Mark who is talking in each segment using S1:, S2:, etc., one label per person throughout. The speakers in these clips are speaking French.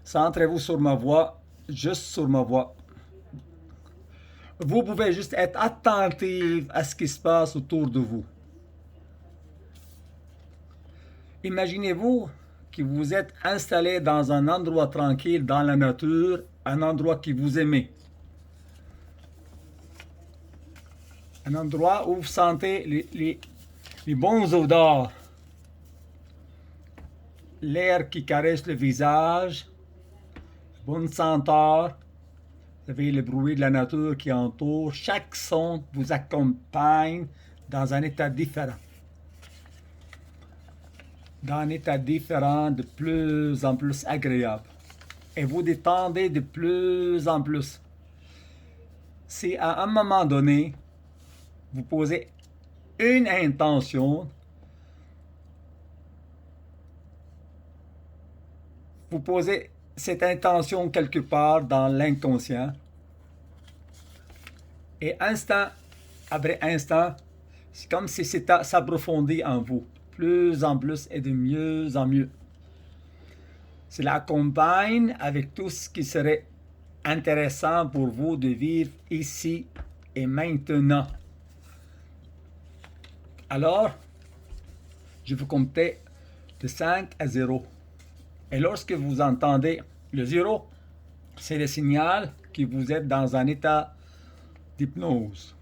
S1: Centrez-vous sur ma voix, juste sur ma voix. Vous pouvez juste être attentif à ce qui se passe autour de vous. Imaginez-vous que vous êtes installé dans un endroit tranquille, dans la nature, un endroit que vous aimez. Un endroit où vous sentez les bons odeurs. L'air qui caresse le visage, bonne senteur. Vous avez le bruit de la nature qui entoure. Chaque son vous accompagne dans un état différent. Dans un état différent, de plus en plus agréable. Et vous détendez de plus en plus. Si à un moment donné, vous posez une intention, vous posez cette intention quelque part dans l'inconscient, et instant après instant, c'est comme si ça s'approfondit en vous, plus en plus et de mieux en mieux. Cela accompagne avec tout ce qui serait intéressant pour vous de vivre ici et maintenant. Alors, je vous comptais de 5 à 0. Et lorsque vous entendez le 0, c'est le signal que vous êtes dans un état d'hypnose.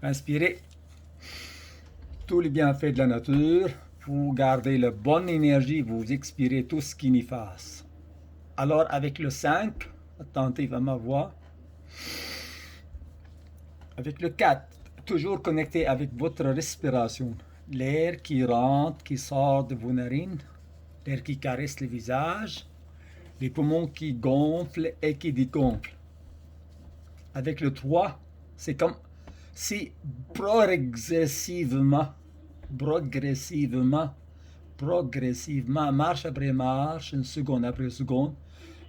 S1: Inspirez tous les bienfaits de la nature, vous gardez la bonne énergie, vous expirez tout ce qui n'y fasse. Alors avec le 5, attentif à ma voix, avec le 4, toujours connecté avec votre respiration, l'air qui rentre, qui sort de vos narines, l'air qui caresse le visage, les poumons qui gonflent et qui dégonflent. Avec le 3, c'est comme si progressivement, marche après marche, une seconde après seconde,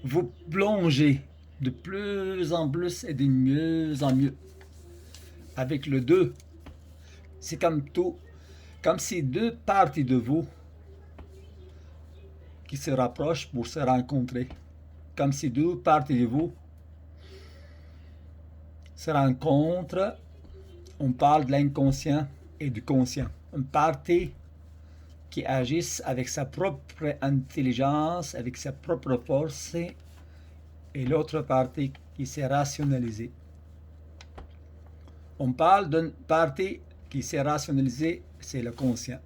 S1: vous plongez de plus en plus et de mieux en mieux. Avec le 2, c'est comme si deux parties de vous qui se rapprochent pour se rencontrer. Comme si deux parties de vous se rencontrent. On parle de l'inconscient et du conscient. Une partie qui agisse avec sa propre intelligence, avec sa propre force, et l'autre partie qui s'est rationalisée. On parle d'une partie qui s'est rationalisée, c'est le conscient.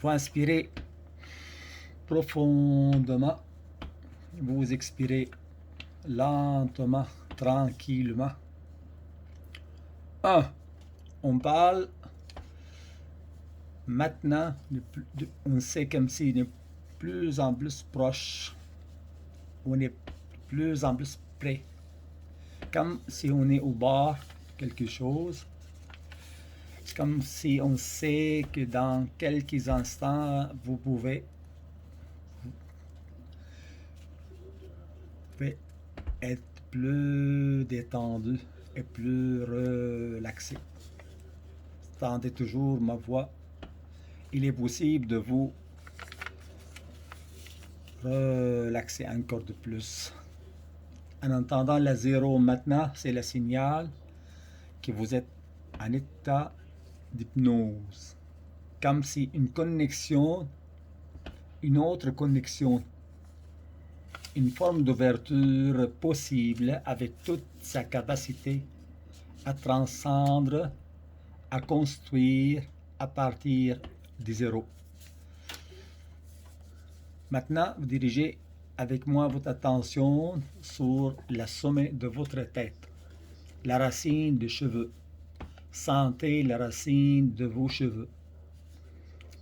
S1: Vous inspirez profondément, vous expirez lentement, tranquillement. 1. On parle maintenant, on sait comme si on est de plus en plus proche, on est de plus en plus près, comme si on est au bord de quelque chose. C'est comme si on sait que dans quelques instants, vous pouvez être plus détendu et plus relaxé. Entendez toujours ma voix. Il est possible de vous relaxer encore de plus. En entendant la 0 maintenant, c'est le signal que vous êtes en état d'hypnose. Comme si une connexion, une autre connexion, une forme d'ouverture possible avec toute sa capacité à transcendre, à construire à partir de 0. Maintenant, vous dirigez avec moi votre attention sur le sommet de votre tête, la racine des cheveux. Sentez la racine de vos cheveux.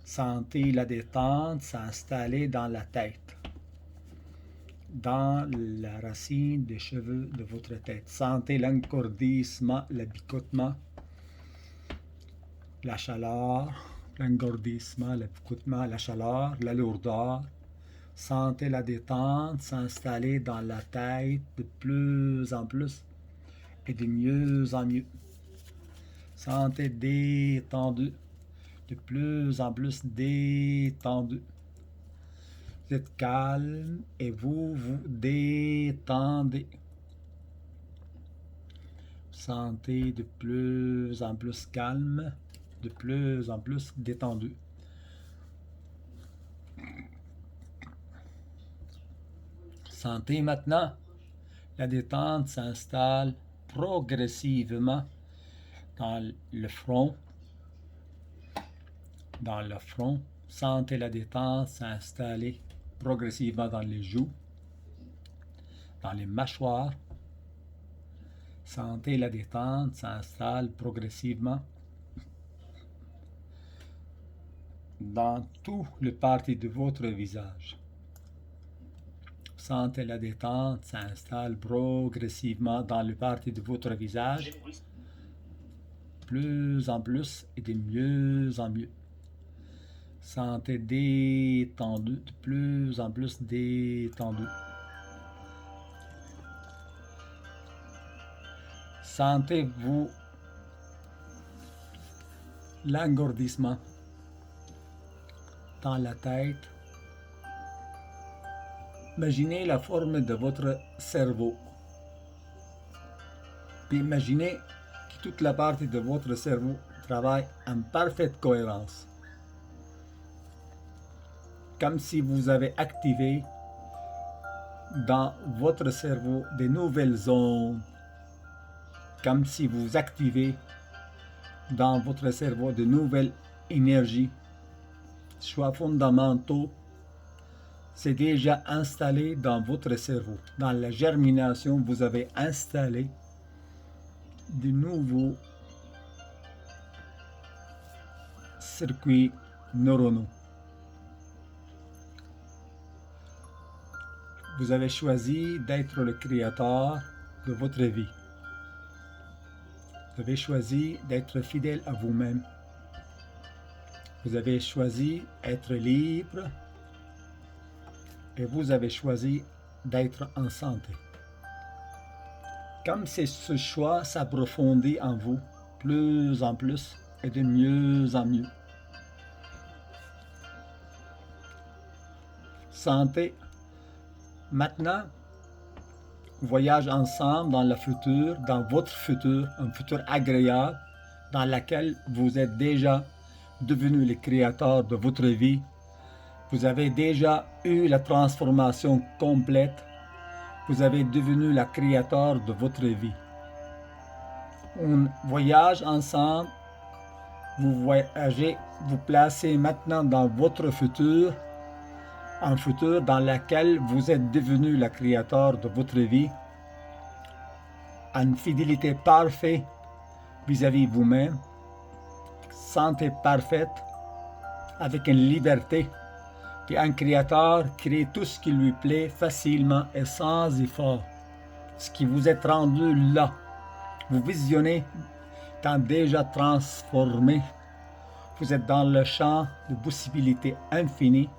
S1: Sentez la détente s'installer dans la tête, dans la racine des cheveux de votre tête. Sentez l'engourdissement, le picotement, la chaleur, l'engourdissement, le picotement, la chaleur, la lourdeur. Sentez la détente s'installer dans la tête de plus en plus et de mieux en mieux. Sentez détendu, de plus en plus détendu. Vous êtes calme et vous vous détendez. Vous sentez de plus en plus calme, de plus en plus détendu. Sentez maintenant la détente s'installe progressivement dans le front. Dans le front, sentez la détente s'installer progressivement dans les joues, dans les mâchoires. Sentez la détente s'installe progressivement dans tout le parti de votre visage. Sentez la détente s'installe progressivement dans le parti de votre visage, plus en plus et de mieux en mieux. Sentez détendu, de plus en plus détendu. Sentez-vous l'engourdissement dans la tête. Imaginez la forme de votre cerveau. Puis imaginez que toute la partie de votre cerveau travaille en parfaite cohérence. Comme si vous avez activé dans votre cerveau de nouvelles zones. Comme si vous activez dans votre cerveau de nouvelles énergies, choix fondamentaux. C'est déjà installé dans votre cerveau. Dans la germination, vous avez installé de nouveaux circuits neuronaux. Vous avez choisi d'être le créateur de votre vie. Vous avez choisi d'être fidèle à vous-même. Vous avez choisi d'être libre. Et vous avez choisi d'être en santé. Comme ce choix s'approfondit en vous, plus en plus et de mieux en mieux. Santé. Maintenant, voyage ensemble dans le futur, dans votre futur, un futur agréable, dans lequel vous êtes déjà devenu le créateur de votre vie. Vous avez déjà eu la transformation complète. Vous avez devenu le créateur de votre vie. On voyage ensemble. Vous voyagez, vous placez maintenant dans votre futur, un futur dans lequel vous êtes devenu le créateur de votre vie. Une fidélité parfaite vis-à-vis vous-même. Santé parfaite avec une liberté. Puis un créateur crée tout ce qui lui plaît facilement et sans effort. Ce qui vous est rendu là. Vous visionnez étant déjà transformé. Vous êtes dans le champ de possibilités infinies,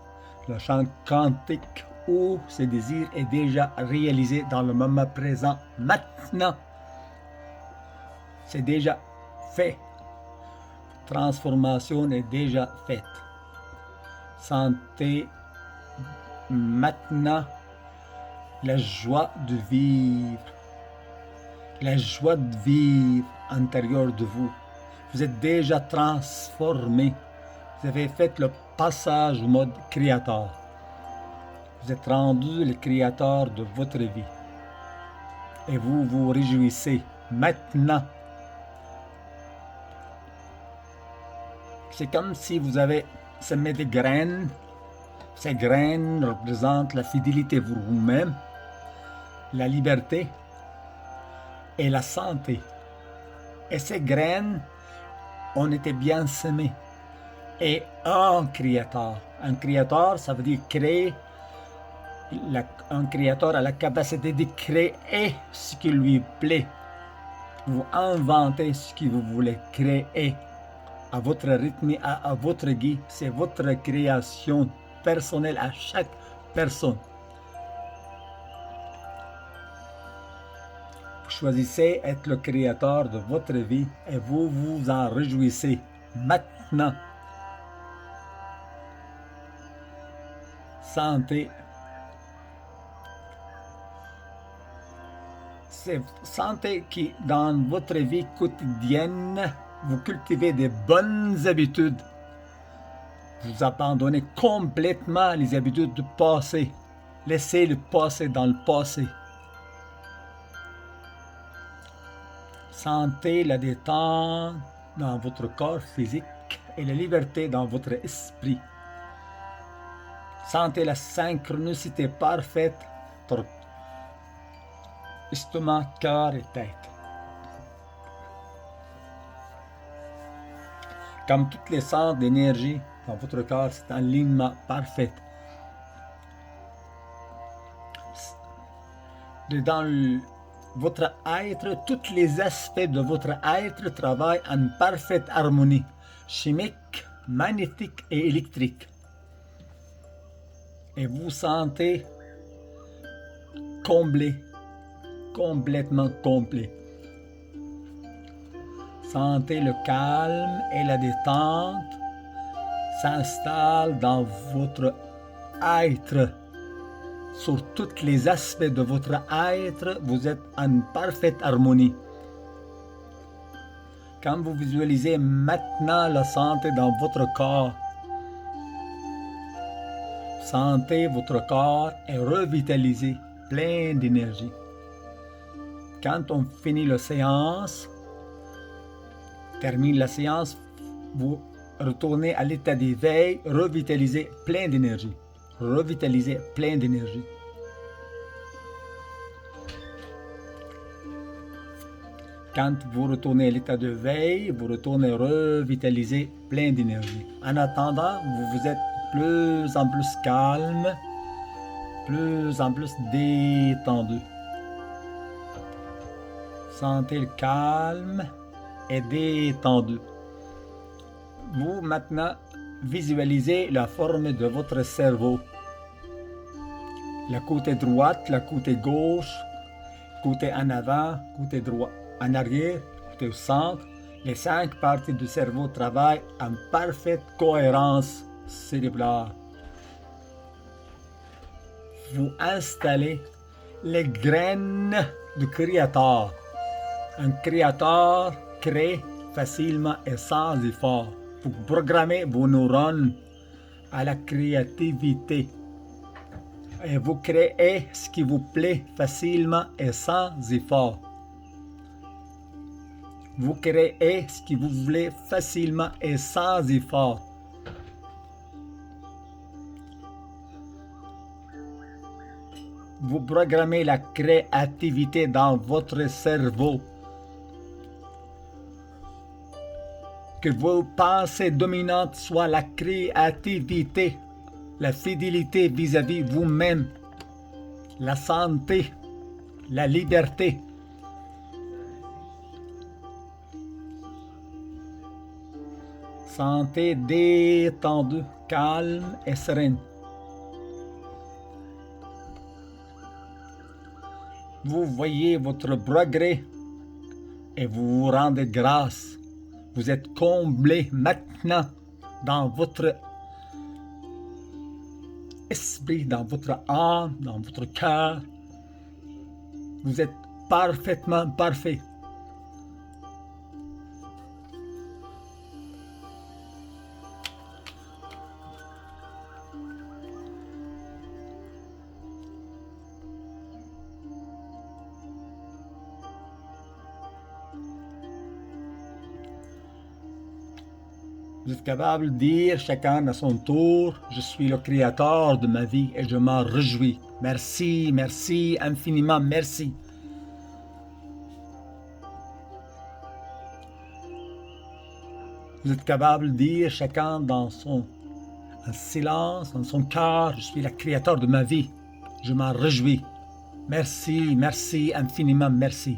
S1: le champ quantique où ce désir est déjà réalisé dans le moment présent. Maintenant, c'est déjà fait. Transformation est déjà faite. Sentez maintenant la joie de vivre. La joie de vivre intérieure de vous. Vous êtes déjà transformé. Vous avez fait le passage au mode créateur. Vous êtes rendu le créateur de votre vie. Et vous vous réjouissez maintenant. C'est comme si vous avez semé des graines. Ces graines représentent la fidélité pour vous-même, la liberté et la santé. Et ces graines ont été bien semées. Et un créateur, ça veut dire créer. Un créateur a la capacité de créer ce qui lui plaît. Vous inventez ce que vous voulez créer à votre rythme, à votre guide. C'est votre création personnelle à chaque personne. Vous choisissez être le créateur de votre vie et vous vous en réjouissez maintenant. santé. C'est santé qui, dans votre vie quotidienne, vous cultivez des bonnes habitudes. Vous abandonnez complètement les habitudes du passé. Laissez le passé dans le passé. Sentez la détente dans votre corps physique et la liberté dans votre esprit. Sentez la synchronicité parfaite entre estomac, cœur et tête. Comme toutes les centres d'énergie dans votre corps, c'est un alignement parfait. Dans votre être, tous les aspects de votre être travaillent en parfaite harmonie, chimique, magnétique et électrique. Et vous sentez comblé, complètement complet. Sentez le calme et la détente s'installe dans votre être. Sur tous les aspects de votre être, vous êtes en parfaite harmonie. Quand vous visualisez maintenant la santé dans votre corps, sentez votre corps est revitalisé, plein d'énergie. Quand on finit la séance, termine la séance, vous retournez à l'état d'éveil, revitalisé, plein d'énergie. Revitalisé, plein d'énergie. Quand vous retournez à l'état de veille, vous retournez revitalisé, plein d'énergie. En attendant, vous êtes plus en plus calme, plus en plus détendu. Sentez le calme et détendu. Vous maintenant visualisez la forme de votre cerveau. Le côté droite, le côté gauche, côté en avant, côté droit, en arrière, côté au centre. Les 5 parties du cerveau travaillent en parfaite cohérence cérébrale. Vous installez les graines du créateur. Un créateur crée facilement et sans effort. Vous programmez vos neurones à la créativité. Et vous créez ce qui vous plaît facilement et sans effort. Vous créez ce que vous voulez facilement et sans effort. Vous programmez la créativité dans votre cerveau. Que vos pensées dominantes soient la créativité, la fidélité vis-à-vis vous-même, la santé, la liberté. Santé détendue, calme et sereine. Vous voyez votre progrès et vous vous rendez grâce. Vous êtes comblé maintenant dans votre esprit, dans votre âme, dans votre cœur. Vous êtes parfaitement parfait. Vous êtes capable de dire chacun à son tour, je suis le créateur de ma vie et je m'en réjouis. Merci, merci, infiniment merci. Vous êtes capable de dire chacun dans son silence, dans son cœur, je suis le créateur de ma vie. Je m'en réjouis. Merci, merci, infiniment merci.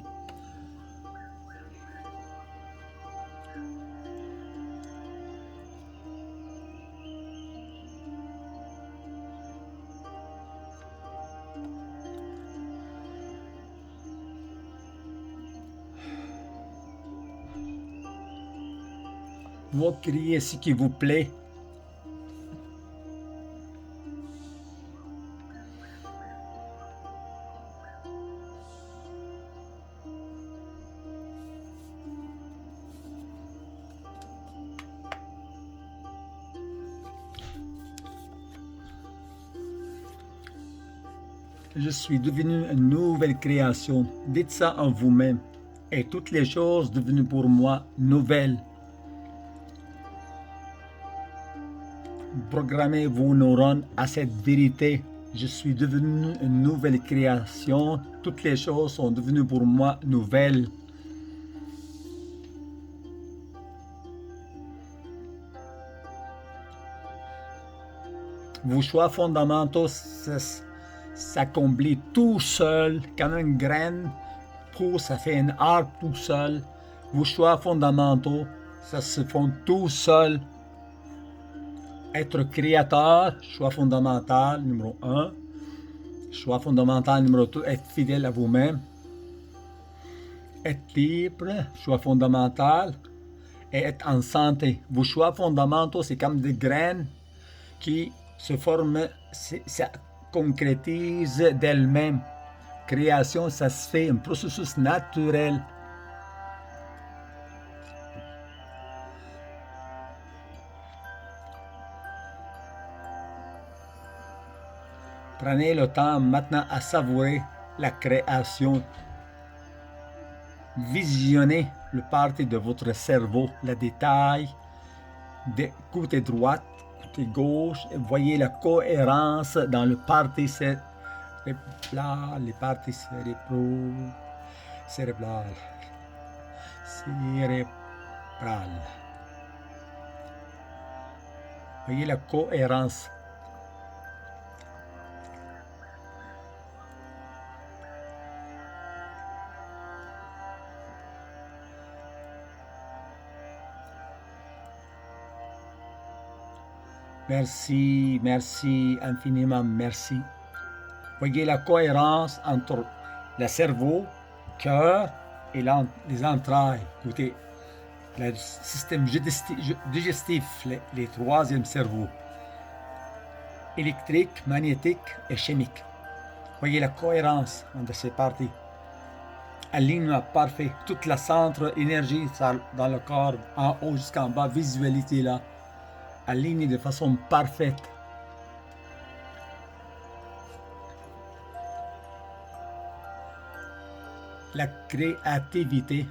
S1: Vous criez ce qui vous plaît. Je suis devenu une nouvelle création. Dites ça en vous-même. Et toutes les choses devenues pour moi nouvelles. Programmez vos neurones à cette vérité. Je suis devenu une nouvelle création. Toutes les choses sont devenues pour moi nouvelles. Vos choix fondamentaux s'accomplissent tout seul, comme une graine pousse, ça fait un arbre tout seul. Vos choix fondamentaux, ça se font tout seul. Être créateur, choix fondamental numéro 1. Choix fondamental numéro 2, être fidèle à vous-même. Être libre, choix fondamental. Et être en santé. Vos choix fondamentaux, c'est comme des graines qui se forment, ça concrétise d'elles-mêmes. Création, ça se fait un processus naturel. Prenez le temps maintenant à savourer la création. Visionnez le parti de votre cerveau, le détail, de côté droite, côté gauche, et voyez la cohérence dans le parti cérébral, les parties cérébrales. Voyez la cohérence. Merci, merci, infiniment merci. Voyez la cohérence entre le cerveau, cœur et les entrailles. Écoutez, le système digestif, les troisièmes cerveaux, électrique, magnétique et chimique. Voyez la cohérence entre ces parties. Alignement parfait, toute la centre énergie dans le corps, en haut jusqu'en bas, visualité là. Alignée de façon parfaite. La créativité,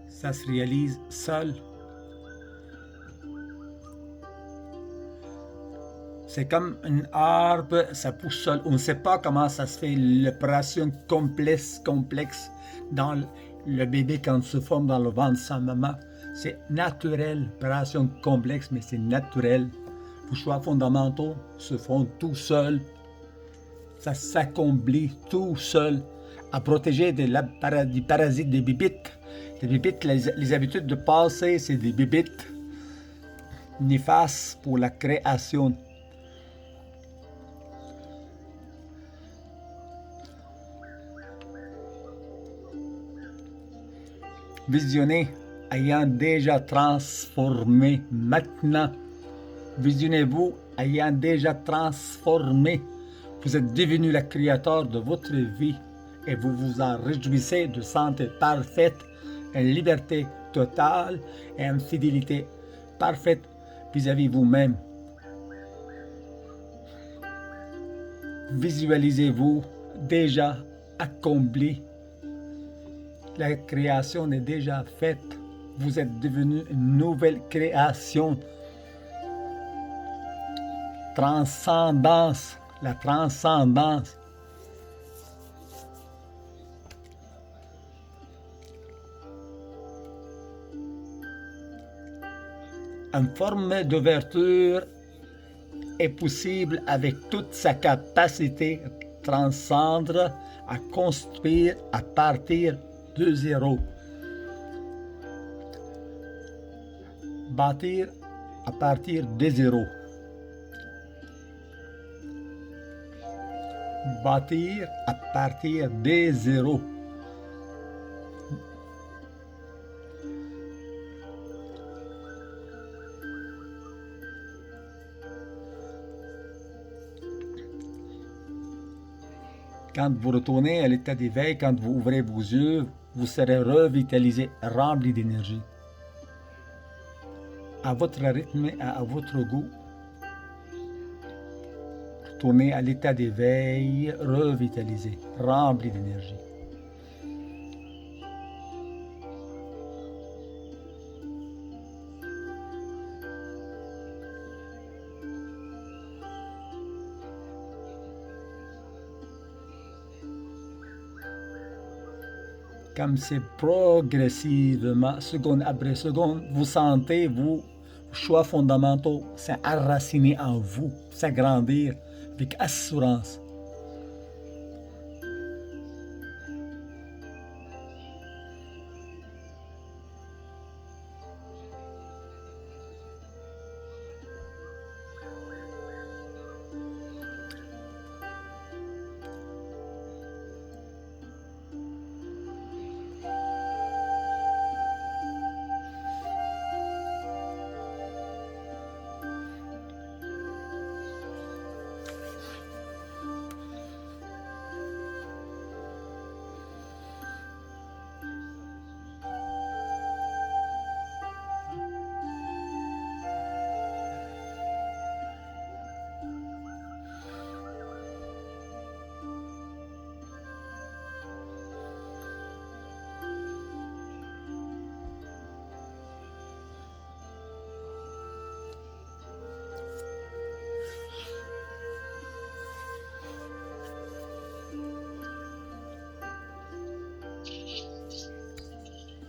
S1: ça se réalise seul. C'est comme un arbre, ça pousse seul. On ne sait pas comment ça se fait, l'opération complexe dans le bébé quand il se forme dans le ventre de sa maman. C'est naturel, opération complexe, mais c'est naturel. Vos choix fondamentaux se font tout seul. Ça s'accomplit tout seul. À protéger des parasites, des bibites. Les bibites, les habitudes de passé, c'est des bibites néfastes pour la création. Visionnez, ayant déjà transformé maintenant. Visionnez-vous, ayant déjà transformé. Vous êtes devenu le créateur de votre vie et vous vous en réjouissez de santé parfaite, une liberté totale et une fidélité parfaite vis-à-vis vous-même. Visualisez-vous déjà accompli. La création est déjà faite. Vous êtes devenu une nouvelle création. Transcendance, la transcendance. Une forme d'ouverture est possible avec toute sa capacité à transcendre, à construire à partir de zéro. Bâtir à partir de zéro. Bâtir à partir de zéro. Quand vous retournez à l'état d'éveil, quand vous ouvrez vos yeux, vous serez revitalisé, rempli d'énergie. À votre rythme et à votre goût. tournez à l'état d'éveil revitalisé, rempli d'énergie. Comme c'est progressivement, seconde après seconde, vous sentez vos choix fondamentaux s'enraciner en vous, s'agrandir avec assurance.